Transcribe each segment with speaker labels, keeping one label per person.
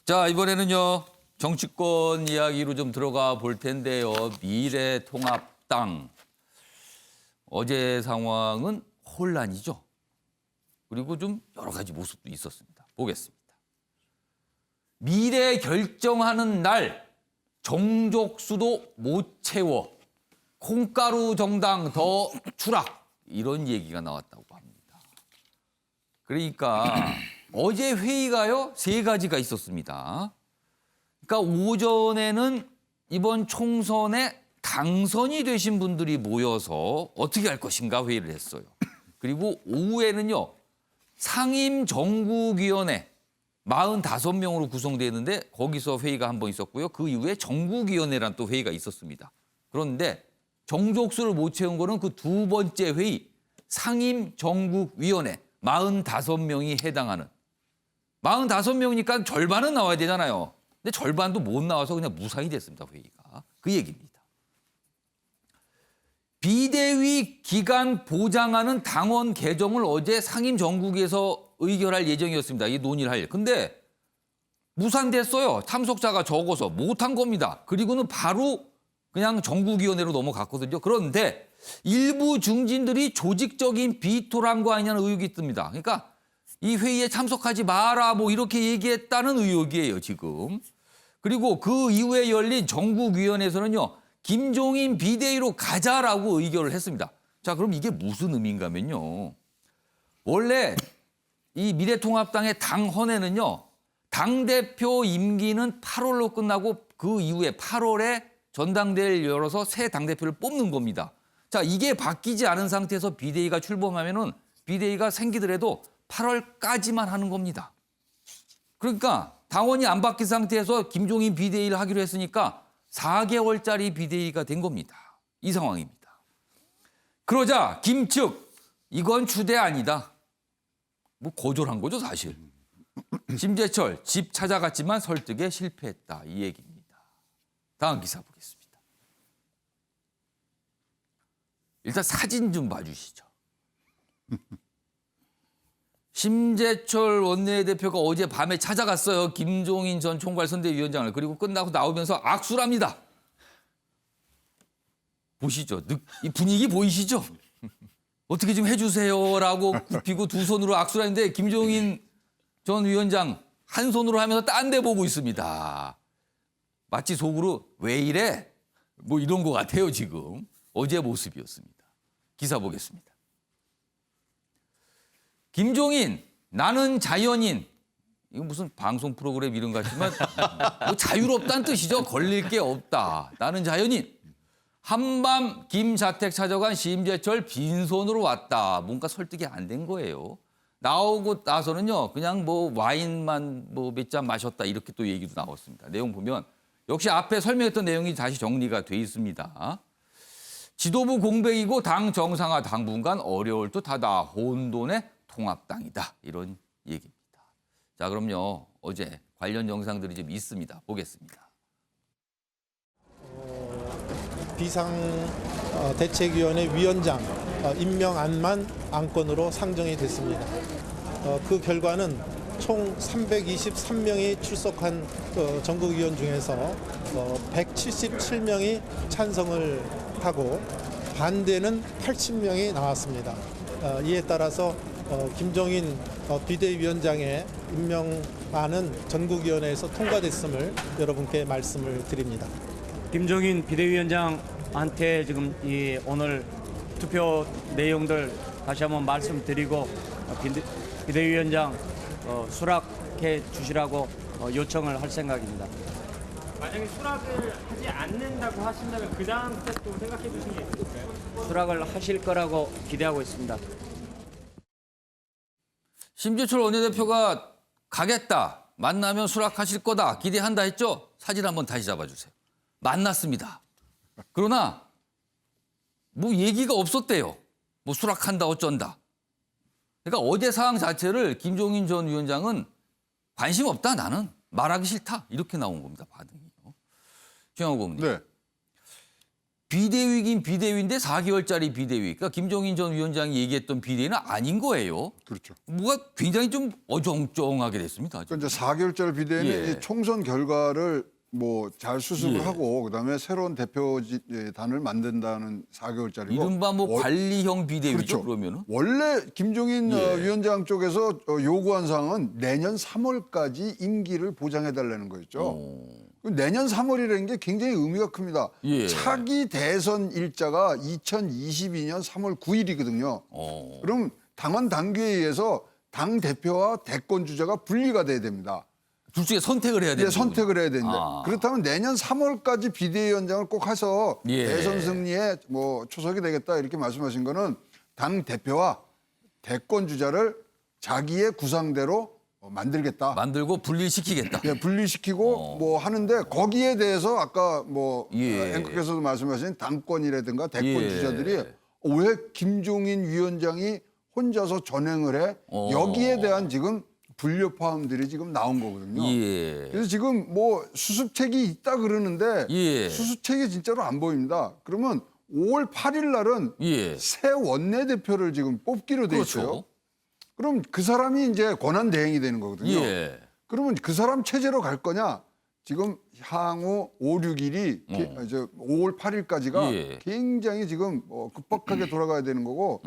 Speaker 1: 자, 이번에는요. 정치권 이야기로 좀 들어가 볼 텐데요. 미래통합당. 어제 상황은 혼란이죠. 그리고 좀 여러 가지 모습도 있었습니다. 보겠습니다. 미래 결정하는 날 정족수도 못 채워. 콩가루 정당 더 추락. 이런 얘기가 나왔다고 합니다. 그러니까 어제 회의가요. 3가지가 있었습니다. 그러니까 오전에는 이번 총선에 당선이 되신 분들이 모여서 어떻게 할 것인가 회의를 했어요. 그리고 오후에는요. 상임정국위원회 45명으로 구성되어 있는데 거기서 회의가 한 번 있었고요. 그 이후에 정국위원회란 또 회의가 있었습니다. 그런데 정족수를 못 채운 거는 그 2번째 회의 상임정국위원회 45명이 해당하는 45명이니까 절반은 나와야 되잖아요. 근데 절반도 못 나와서 그냥 무산이 됐습니다. 회의가. 그 얘기입니다. 비대위 기간 보장하는 당원 개정을 어제 상임정국에서 의결할 예정이었습니다. 이 논의를 할. 근데 무산됐어요. 참석자가 적어서 못한 겁니다. 그리고는 바로 그냥 정국위원회로 넘어갔거든요. 그런데 일부 중진들이 조직적인 비토를 한 거 아니냐는 의혹이 있습니다. 그러니까 이 회의에 참석하지 마라 뭐 이렇게 얘기했다는 의혹이에요, 지금. 그리고 그 이후에 열린 정국위원회에서는요. 김종인 비대위로 가자라고 의결을 했습니다. 자, 그럼 이게 무슨 의미인가 하면요. 원래 이 미래통합당의 당헌에는요. 당대표 임기는 8월로 끝나고 그 이후에 8월에 전당대회를 열어서 새 당대표를 뽑는 겁니다. 자, 이게 바뀌지 않은 상태에서 비대위가 출범하면은 비대위가 생기더라도 8월까지만 하는 겁니다. 그러니까 당원이 안 바뀐 상태에서 김종인 비대위를 하기로 했으니까 4개월짜리 비대위가 된 겁니다. 이 상황입니다. 그러자 김측 이건 추대 아니다. 뭐 거절한 거죠 사실. 심재철 집 찾아갔지만 설득에 실패했다. 이 얘기입니다. 다음 기사 보겠습니다. 일단 사진 좀 봐주시죠. 심재철 원내대표가 어제 밤에 찾아갔어요. 김종인 전 총괄선대위원장을. 그리고 끝나고 나오면서 악수를 합니다. 보시죠. 이 분위기 보이시죠? 어떻게 좀 해주세요라고 굽히고 두 손으로 악수를 하는데 김종인 전 위원장 한 손으로 하면서 딴 데 보고 있습니다. 마치 속으로 왜 이래? 뭐 이런 것 같아요 지금. 어제 모습이었습니다. 기사 보겠습니다. 김종인 나는 자연인. 이거 무슨 방송 프로그램 이름 같지만 뭐 자유롭다는 뜻이죠. 걸릴 게 없다. 나는 자연인. 한밤 김자택 찾아간 심재철 빈손으로 왔다. 뭔가 설득이 안 된 거예요. 나오고 나서는요. 그냥 뭐 와인만 뭐 몇 잔 마셨다. 이렇게 또 얘기도 나왔습니다. 내용 보면 역시 앞에 설명했던 내용이 다시 정리가 돼 있습니다. 지도부 공백이고 당 정상화 당분간 어려울 듯하다. 혼돈의 통합당이다. 이런 얘기입니다. 자, 그럼요. 어제 관련 영상들이 좀 있습니다. 보겠습니다.
Speaker 2: 비상대책위원회 위원장 임명안만 안건으로 상정이 됐습니다. 그 결과는 총 323명이 출석한 전국위원 중에서 177명이 찬성을 하고 반대는 80명이 나왔습니다. 이에 따라서 김종인 비대위원장의 임명안은 전국위원회에서 통과됐음을 여러분께 말씀을 드립니다.
Speaker 3: 김종인 비대위원장한테 지금 오늘 투표 내용들 다시 한번 말씀드리고 비대위원장 수락해 주시라고 요청을 할 생각입니다.
Speaker 4: 만약에 수락을 하지 않는다고 하신다면 그 다음 스텝도 생각해 주신 게 있을까요?
Speaker 3: 수락을 하실 거라고 기대하고 있습니다.
Speaker 1: 심재철 원내대표가 가겠다. 만나면 수락하실 거다. 기대한다 했죠? 사진 한번 다시 잡아주세요. 만났습니다. 그러나 뭐 얘기가 없었대요. 뭐 수락한다 어쩐다. 그러니까 어제 상황 자체를 김종인 전 위원장은 관심 없다 나는. 말하기 싫다. 이렇게 나온 겁니다. 반응이요. 최영호 고문님.
Speaker 5: 네.
Speaker 1: 비대위긴 비대위인데 4개월짜리 비대위. 그러니까 김종인 전 위원장이 얘기했던 비대위는 아닌 거예요.
Speaker 5: 그렇죠.
Speaker 1: 뭐가 굉장히 좀 어정쩡하게 됐습니다.
Speaker 5: 그러니까 이제 4개월짜리 비대위는
Speaker 1: 예.
Speaker 5: 이 총선 결과를 뭐 잘 수습을
Speaker 1: 예.
Speaker 5: 하고 그다음에 새로운 대표단을 만든다는 4개월짜리고
Speaker 1: 이른바 뭐 관리형 비대위죠.
Speaker 5: 그렇죠.
Speaker 1: 그러면은.
Speaker 5: 원래 김종인
Speaker 1: 예.
Speaker 5: 위원장 쪽에서 요구한 사항은 내년 3월까지 임기를 보장해 달라는 거였죠. 내년 3월이라는 게 굉장히 의미가 큽니다.
Speaker 1: 예.
Speaker 5: 차기 대선 일자가 2022년 3월 9일이거든요. 그럼 당원 당규에 의해서 당 대표와 대권 주자가 분리가 돼야 됩니다.
Speaker 1: 둘 중에 선택을 해야
Speaker 5: 예,
Speaker 1: 되는
Speaker 5: 선택을 해야 되는데
Speaker 1: 아.
Speaker 5: 그렇다면 내년 3월까지 비대위원장을 꼭 해서
Speaker 1: 예.
Speaker 5: 대선 승리에 뭐 초석이 되겠다 이렇게 말씀하신 거는 당 대표와 대권 주자를 자기의 구상대로 만들겠다.
Speaker 1: 만들고 분리시키겠다.
Speaker 5: 예, 분리시키고 뭐 하는데 거기에 대해서 아까 뭐
Speaker 1: 예.
Speaker 5: 앵커께서도 말씀하신 당권이라든가 대권
Speaker 1: 예.
Speaker 5: 주자들이 왜 김종인 위원장이 혼자서 전행을 해? 여기에 대한 지금 불협화음들이 지금 나온 거거든요.
Speaker 1: 예.
Speaker 5: 그래서 지금 뭐 수습책이 있다 그러는데
Speaker 1: 예.
Speaker 5: 수습책이 진짜로 안 보입니다. 그러면 5월 8일 날은
Speaker 1: 예.
Speaker 5: 새 원내대표를 지금 뽑기로 돼 있어요.
Speaker 1: 그렇죠.
Speaker 5: 그럼 그 사람이 이제 권한 대행이 되는 거거든요.
Speaker 1: 예.
Speaker 5: 그러면 그 사람 체제로 갈 거냐? 지금 향후 5, 6일이 이제 5월 8일까지가
Speaker 1: 예.
Speaker 5: 굉장히 지금 급박하게 돌아가야 되는 거고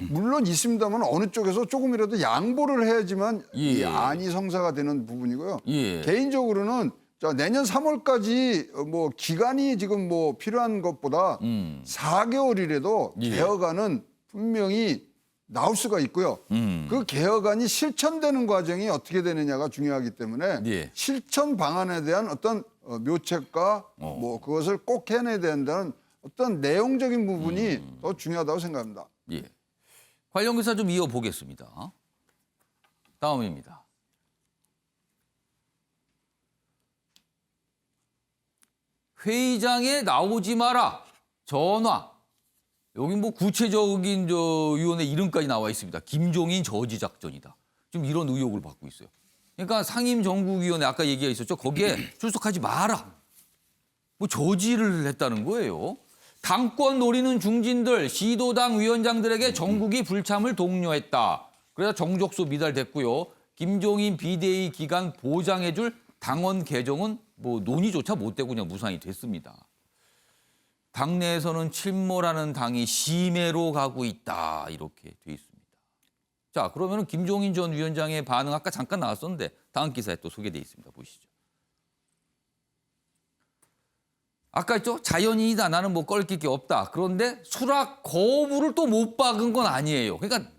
Speaker 5: 물론 있습니다만 어느 쪽에서 조금이라도 양보를 해야지만 이
Speaker 1: 예.
Speaker 5: 안이 성사가 되는 부분이고요.
Speaker 1: 예.
Speaker 5: 개인적으로는 자, 내년 3월까지 뭐 기간이 지금 뭐 필요한 것보다 4개월이라도
Speaker 1: 예.
Speaker 5: 개혁안은 분명히 나올 수가 있고요. 그 개혁안이 실천되는 과정이 어떻게 되느냐가 중요하기 때문에
Speaker 1: 예.
Speaker 5: 실천 방안에 대한 어떤 묘책과 뭐 그것을 꼭 해내야 된다는 어떤 내용적인 부분이 더 중요하다고 생각합니다.
Speaker 1: 예. 관련 기사 좀 이어보겠습니다. 다음입니다. 회의장에 나오지 마라. 전화. 여기 뭐 구체적인 위원회 이름까지 나와 있습니다. 김종인 저지 작전이다. 지금 이런 의혹을 받고 있어요. 그러니까 상임정국위원회 아까 얘기가 있었죠. 거기에 출석하지 마라. 뭐 저지를 했다는 거예요. 당권 노리는 중진들, 시도당 위원장들에게 정국이 불참을 독려했다. 그래서 정족수 미달됐고요. 김종인 비대위 기간 보장해줄 당원 개정은 뭐 논의조차 못 되고 그냥 무산이 됐습니다. 당내에서는 침몰하는 당이 심해로 가고 있다. 이렇게 돼 있습니다. 자, 그러면 김종인 전 위원장의 반응 아까 잠깐 나왔었는데 다음 기사에 또 소개돼 있습니다. 보시죠. 아까 했죠? 자연인이다. 나는 뭐 껄낄 게 없다. 그런데 수락 거부를 또 못 박은 건 아니에요. 그러니까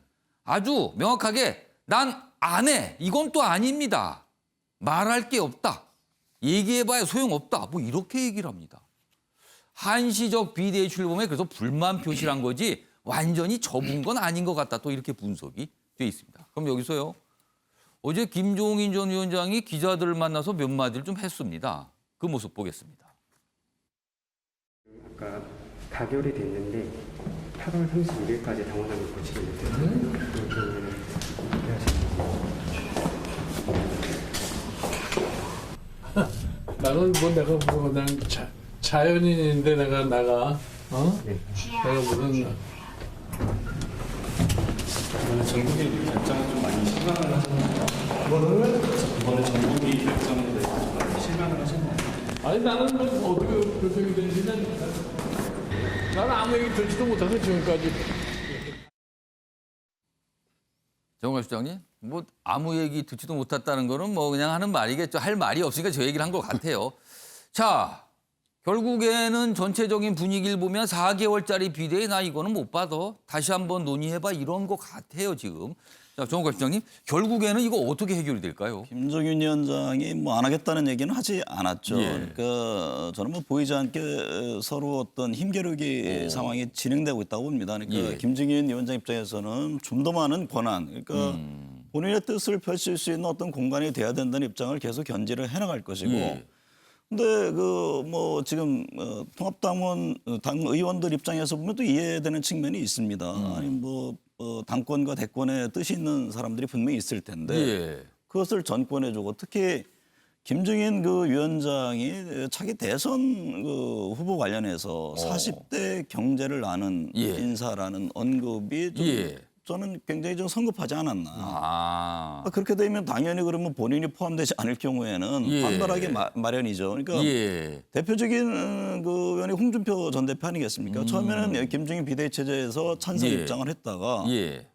Speaker 1: 아주 명확하게 난 안 해. 이건 또 아닙니다. 말할 게 없다. 얘기해봐야 소용없다. 뭐 이렇게 얘기를 합니다. 한시적 비대위 출범에 그래서 불만 표시한 거지 완전히 접은 건 아닌 것 같다. 또 이렇게 분석이 돼 있습니다. 그럼 여기서요. 어제 김종인 전 위원장이 기자들을 만나서 몇 마디를 좀 했습니다. 그 모습 보겠습니다.
Speaker 6: 아까 가결이 됐는데 8월 31일까지 당원당규 고치를 못했어요. 그러면
Speaker 7: 나는 뭐 내가 뭐 그냥 자연인인데 내가 내가 무슨
Speaker 8: 이번에 전국의 결정은 좀 많이 실망을 하셨나요? 이번에 전국의 결정에 대해서 좀 많이 실망을 하셨나요?
Speaker 7: 아니 나는 뭐 어떻게 결정이 되는지 나는 아무 얘기 듣지도 못해서 지금까지.
Speaker 1: 정관 수장님, 뭐 아무 얘기 듣지도 못했다는 거는 뭐 그냥 하는 말이겠죠. 할 말이 없으니까 저 얘기를 한 것 같아요. 자, 결국에는 전체적인 분위기를 보면 4개월짜리 비대위 나 이거는 못 받아. 다시 한번 논의해봐 이런 것 같아요 지금. 자, 정관 수장님, 결국에는 이거 어떻게 해결이 될까요?
Speaker 9: 김종인 위원장이 뭐 안 하겠다는 얘기는 하지 않았죠.
Speaker 1: 예.
Speaker 9: 그러니까 저는 뭐 보이지 않게 서로 어떤 힘겨루기 상황이 진행되고 있다고 봅니다. 그러니까
Speaker 1: 예.
Speaker 9: 김종인 위원장 입장에서는 좀 더 많은 권한, 그러니까 본인의 뜻을 펼칠 수 있는 어떤 공간이 돼야 된다는 입장을 계속 견지를 해나갈 것이고.
Speaker 1: 예.
Speaker 9: 근데 그 뭐 지금 통합당원 당 의원들 입장에서 보면 또 이해되는 측면이 있습니다. 아니 뭐 당권과 대권에 뜻이 있는 사람들이 분명히 있을 텐데
Speaker 1: 예.
Speaker 9: 그것을 전권해주고 특히 김종인 그 위원장이 차기 대선 그 후보 관련해서 40대 경제를 아는
Speaker 1: 예.
Speaker 9: 인사라는 언급이 좀
Speaker 1: 예.
Speaker 9: 저는 굉장히 좀 성급하지 않았나.
Speaker 1: 아.
Speaker 9: 그렇게 되면 당연히 그러면 본인이 포함되지 않을 경우에는
Speaker 1: 예.
Speaker 9: 반발하기 마련이죠. 그러니까
Speaker 1: 예.
Speaker 9: 대표적인 그 의원이 홍준표 전 대표 아니겠습니까? 처음에는 김종인 비대위 체제에서 찬성
Speaker 1: 예.
Speaker 9: 입장을 했다가
Speaker 1: 예.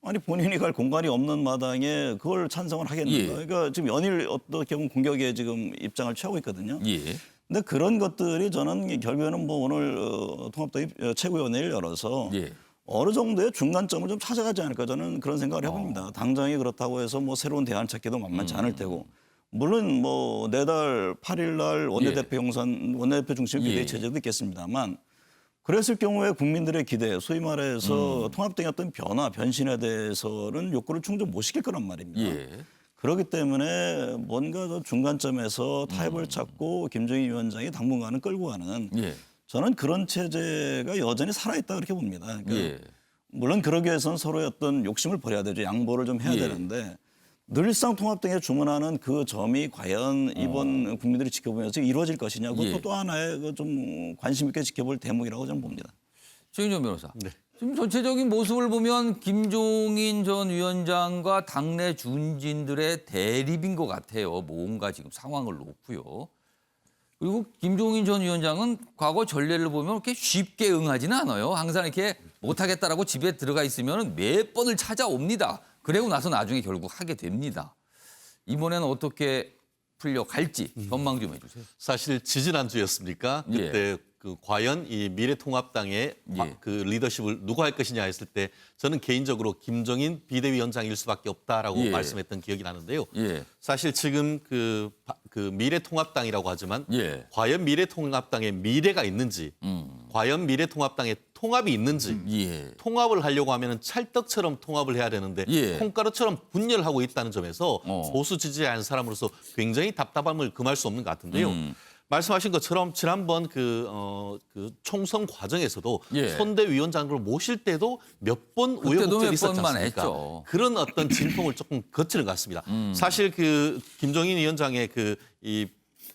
Speaker 9: 아니 본인이 갈 공간이 없는 마당에 그걸 찬성을 하겠는가?
Speaker 1: 예.
Speaker 9: 그러니까 지금 연일 어떻게 보면 공격에 지금 입장을 취하고 있거든요.
Speaker 1: 예.
Speaker 9: 근데 그런 것들이 저는 결국에는 뭐 오늘 통합당 최고위원회를 열어서
Speaker 1: 예.
Speaker 9: 어느 정도의 중간점을 좀 찾아가지 않을까 저는 그런 생각을 해봅니다. 당장이 그렇다고 해서 뭐 새로운 대안 찾기도 만만치 않을 테고 물론 뭐 내달 8일 날 원내대표 경선 원내대표 중심 비대위
Speaker 1: 예.
Speaker 9: 체제도 있겠습니다만 그랬을 경우에 국민들의 기대, 소위 말해서 통합당의 어떤 변화, 변신에 대해서는 욕구를 충족 못 시킬 거란 말입니다.
Speaker 1: 예.
Speaker 9: 그렇기 때문에 뭔가 저 중간점에서 타협을 찾고 김종인 위원장이 당분간은 끌고 가는
Speaker 1: 예.
Speaker 9: 저는 그런 체제가 여전히 살아있다 그렇게 봅니다. 그러니까
Speaker 1: 예.
Speaker 9: 물론 그러기 위해서는 서로의 어떤 욕심을 버려야 되죠. 양보를 좀 해야
Speaker 1: 예.
Speaker 9: 되는데 늘상 통합당에 주문하는 그 점이 과연 이번 국민들이 지켜보면서 이루어질 것이냐 그것도
Speaker 1: 예.
Speaker 9: 또 하나의 그 좀 관심 있게 지켜볼 대목이라고 저는 봅니다.
Speaker 1: 최인정 변호사.
Speaker 8: 네.
Speaker 1: 지금 전체적인 모습을 보면 김종인 전 위원장과 당내 중진들의 대립인 것 같아요. 뭔가 지금 상황을 놓고요. 그리고 김종인 전 위원장은 과거 전례를 보면 그렇게 쉽게 응하지는 않아요. 항상 이렇게 못하겠다라고 집에 들어가 있으면 몇 번을 찾아옵니다. 그리고 나서 나중에 결국 하게 됩니다. 이번에는 어떻게 풀려갈지 전망 좀 해주세요.
Speaker 10: 사실 지지난주였습니까? 그때 그 과연 이 미래통합당의
Speaker 1: 예.
Speaker 10: 그 리더십을 누가 할 것이냐 했을 때 저는 개인적으로 김종인 비대위원장일 수밖에 없다라고
Speaker 1: 예.
Speaker 10: 말씀했던 기억이 나는데요.
Speaker 1: 예.
Speaker 10: 사실 지금 그 미래통합당이라고 하지만
Speaker 1: 예.
Speaker 10: 과연 미래통합당의 미래가 있는지 과연 미래통합당의 통합이 있는지
Speaker 1: 예.
Speaker 10: 통합을 하려고 하면 찰떡처럼 통합을 해야 되는데
Speaker 1: 예.
Speaker 10: 콩가루처럼 분열하고 있다는 점에서
Speaker 1: 어.
Speaker 10: 보수 지지하는 사람으로서 굉장히 답답함을 금할 수 없는 것 같은데요. 말씀하신 것처럼 지난번 그 총선 과정에서도
Speaker 1: 예.
Speaker 10: 선대위원장을 모실 때도 몇 번
Speaker 1: 그때도
Speaker 10: 우여곡절이
Speaker 1: 몇
Speaker 10: 있었지
Speaker 1: 번만
Speaker 10: 않습니까?
Speaker 1: 했죠.
Speaker 10: 그런 어떤 진통을 조금 거치는 것 같습니다. 사실 그 김종인 위원장의 그 이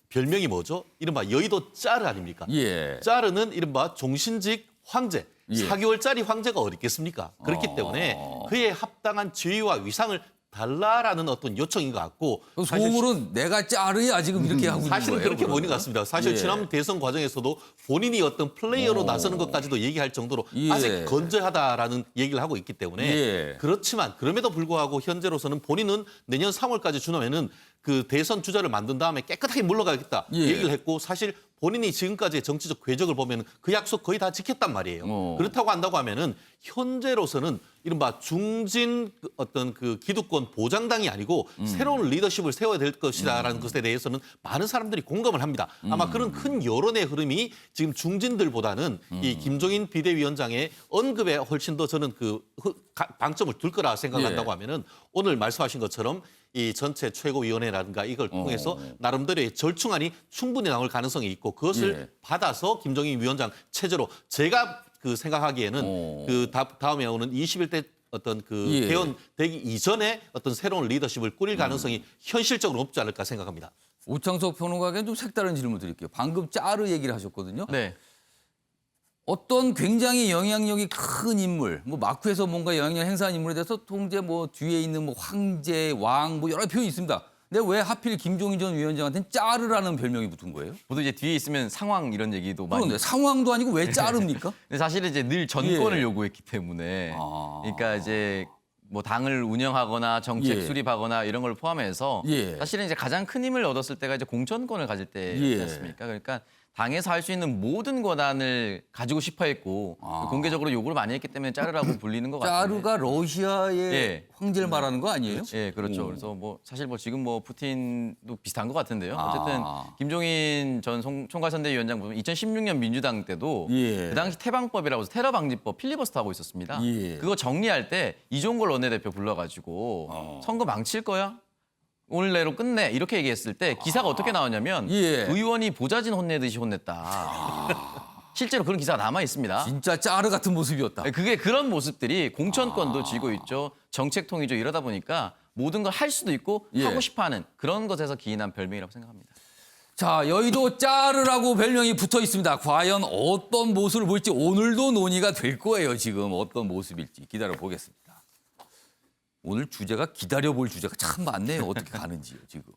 Speaker 10: 별명이 뭐죠? 이른바 여의도 짜르 아닙니까?
Speaker 1: 예.
Speaker 10: 짜르는 이른바 종신직 황제.
Speaker 1: 예.
Speaker 10: 4개월짜리 황제가 어디 있겠습니까? 그렇기 때문에 그에 합당한 지위와 위상을 달라라는 어떤 요청인 것 같고
Speaker 1: 그
Speaker 10: 사실
Speaker 1: 소문은 내가 짜르야 지금 이렇게 하고 있는 거예요.
Speaker 10: 사실은 그렇게 보이는 것 같습니다. 사실
Speaker 1: 예.
Speaker 10: 지난 대선 과정에서도 본인이 어떤 플레이어로 나서는 것까지도 얘기할 정도로
Speaker 1: 예.
Speaker 10: 아직 건재하다라는 얘기를 하고 있기 때문에
Speaker 1: 예.
Speaker 10: 그렇지만 그럼에도 불구하고 현재로서는 본인은 내년 3월까지 지나면은 그 대선 주자를 만든 다음에 깨끗하게 물러가겠다
Speaker 1: 예.
Speaker 10: 얘기를 했고 사실 본인이 지금까지의 정치적 궤적을 보면 그 약속 거의 다 지켰단 말이에요. 그렇다고 한다고 하면은 현재로서는 이른바 중진 어떤 그 기득권 보장당이 아니고 새로운 리더십을 세워야 될 것이다라는 것에 대해서는 많은 사람들이 공감을 합니다. 아마 그런 큰 여론의 흐름이 지금 중진들보다는 이 김종인 비대위원장의 언급에 훨씬 더 저는 그 방점을 둘 거라 생각한다고 하면은 오늘 말씀하신 것처럼 이 전체 최고위원회라든가 이걸 통해서 나름대로의 절충안이 충분히 나올 가능성이 있고 그것을
Speaker 1: 예.
Speaker 10: 받아서 김종인 위원장 체제로 제가 그 생각하기에는 그 다음에 오는 21대 어떤 그
Speaker 1: 예.
Speaker 10: 개헌되기 이전에 어떤 새로운 리더십을 꾸릴 가능성이 현실적으로 높지 않을까 생각합니다.
Speaker 1: 오창석 평론가에게는 좀 색다른 질문 드릴게요. 방금 짜르 얘기를 하셨거든요.
Speaker 3: 네.
Speaker 1: 어떤 굉장히 영향력이 큰 인물, 뭐 마크에서 뭔가 영향력 행사한 인물에 대해서 통제 뭐 뒤에 있는 뭐 황제, 왕 뭐 여러 표현이 있습니다. 근데 왜 하필 김종인 전 위원장한테는 짜르라는 별명이 붙은 거예요?
Speaker 11: 보통 이제 뒤에 있으면 상황 이런 얘기도 많이.
Speaker 1: 그런데 상황도 아니고 왜 짜르입니까?
Speaker 11: 근데 사실은 이제 늘 전권을
Speaker 1: 예.
Speaker 11: 요구했기 때문에.
Speaker 1: 아.
Speaker 11: 그러니까 이제 뭐 당을 운영하거나 정책
Speaker 1: 예.
Speaker 11: 수립하거나 이런 걸 포함해서
Speaker 1: 예.
Speaker 11: 사실은 이제 가장 큰 힘을 얻었을 때가 이제 공천권을 가질 때였지
Speaker 1: 예.
Speaker 11: 않습니까? 그러니까 당에서 할 수 있는 모든 권한을 가지고 싶어 했고 공개적으로 요구를 많이 했기 때문에 짜르라고 불리는 것 같아요.
Speaker 1: 짜르가 러시아의
Speaker 11: 예.
Speaker 1: 황제를 말하는 거 아니에요?
Speaker 11: 예, 그렇죠. 그래서 뭐 사실 뭐 지금 뭐 푸틴도 비슷한 것 같은데요.
Speaker 1: 아.
Speaker 11: 어쨌든 김종인 전 총괄선대위원장 보면 2016년 민주당 때도
Speaker 1: 예.
Speaker 11: 그 당시 태방법이라고 해서 테러 방지법 필리버스터 하고 있었습니다.
Speaker 1: 예.
Speaker 11: 그거 정리할 때 이종걸 원내대표 불러가지고 선거 망칠 거야? 오늘 내로 끝내 이렇게 얘기했을 때 기사가 어떻게 나왔냐면
Speaker 1: 예.
Speaker 11: 의원이 보좌진 혼내듯이 혼냈다. 실제로 그런 기사가 남아 있습니다.
Speaker 1: 진짜 짜르 같은 모습이었다.
Speaker 11: 그게 그런 모습들이 공천권도 쥐고 있죠. 정책통이죠. 이러다 보니까 모든 걸 할 수도 있고
Speaker 1: 예.
Speaker 11: 하고 싶어하는 그런 것에서 기인한 별명이라고 생각합니다.
Speaker 1: 자, 여의도 짜르라고 별명이 붙어 있습니다. 과연 어떤 모습을 볼지 오늘도 논의가 될 거예요. 지금 어떤 모습일지 기다려 보겠습니다. 오늘 주제가 기다려볼 주제가 참 많네요. 어떻게 가는지요, 지금.